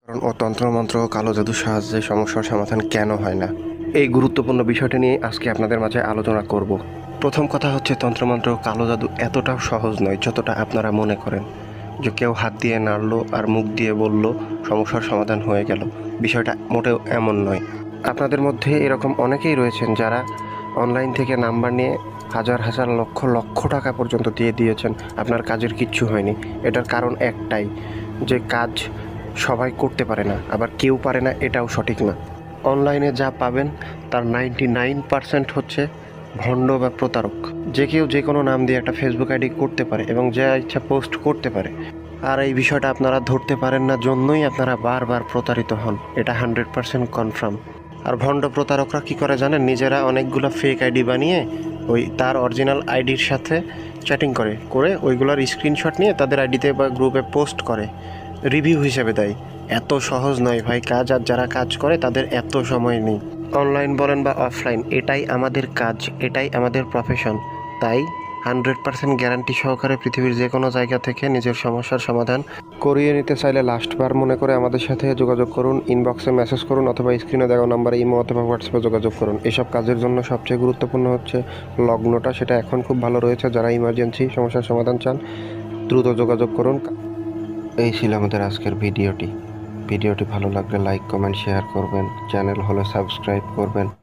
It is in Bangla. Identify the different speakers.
Speaker 1: ও তন্ত্রমন্ত্র ও কালো জাদুর সাহায্যে সমস্যার সমাধান কেন হয় না, এই গুরুত্বপূর্ণ বিষয়টি নিয়ে আজকে আপনাদের মাঝে আলোচনা করব। প্রথম কথা হচ্ছে, তন্ত্রমন্ত্র ও কালো জাদু এতটাও সহজ নয় যতটা আপনারা মনে করেন। যে কেউ হাত দিয়ে নাড়লো আর মুখ দিয়ে বলল সমস্যার সমাধান হয়ে গেল, বিষয়টা মোটেও এমন নয়। আপনাদের মধ্যে এরকম অনেকেই রয়েছেন যারা অনলাইন থেকে নাম্বার নিয়ে হাজার হাজার লক্ষ লক্ষ টাকা পর্যন্ত দিয়ে দিয়েছেন, আপনার কাজের কিচ্ছু হয়নি। এটার কারণ একটাই, যে কাজ সবাই করতে পারে না, আবার কেউ পারে না এটাও সঠিক না। অনলাইনে যা পাবেন তার 99% হচ্ছে ভণ্ড বা প্রতারক। যে কেউ যে কোনো নাম দিয়ে একটা ফেসবুক আইডি করতে পারে এবং যা ইচ্ছা পোস্ট করতে পারে। আর এই বিষয়টা আপনারা ধরতে পারেন না জন্যই আপনারা বারবার প্রতারিত হন, এটা 100% কনফার্ম। আর ভণ্ড প্রতারকরা কী করে জানেন, নিজেরা অনেকগুলো ফেক আইডি বানিয়ে ওই তার অরিজিনাল আইডির সাথে চ্যাটিং করে ওইগুলোর স্ক্রিনশট নিয়ে তাদের আইডিতে বা গ্রুপে পোস্ট করে, রিভিউ হিসেবে দেয়। এত সহজ নয় ভাই কাজ, আর যারা কাজ করে তাদের এত সময় নেই। অনলাইন বলেন বা অফলাইন, এটাই আমাদের কাজ, এটাই আমাদের প্রফেশন। তাই 100% গ্যারান্টি সহকারে পৃথিবীর যে কোনো জায়গা থেকে নিজের সমস্যার সমাধান করিয়ে নিতে চাইলে লাস্টবার মনে করে আমাদের সাথে যোগাযোগ করুন, ইনবক্সে মেসেজ করুন অথবা স্ক্রিনে দেওয়া নাম্বারে ইমো অথবা হোয়াটসঅ্যাপে যোগাযোগ করুন। এসব কাজের জন্য সবচেয়ে গুরুত্বপূর্ণ হচ্ছে লগ্নটা, সেটা এখন খুব ভালো রয়েছে। যারা ইমার্জেন্সি সমস্যার সমাধান চান দ্রুত যোগাযোগ করুন। এই ছিল আমাদের আজকের ভিডিওটি ভালো লাগলে লাইক কমেন্ট শেয়ার করবেন, চ্যানেল হলে সাবস্ক্রাইব করবেন।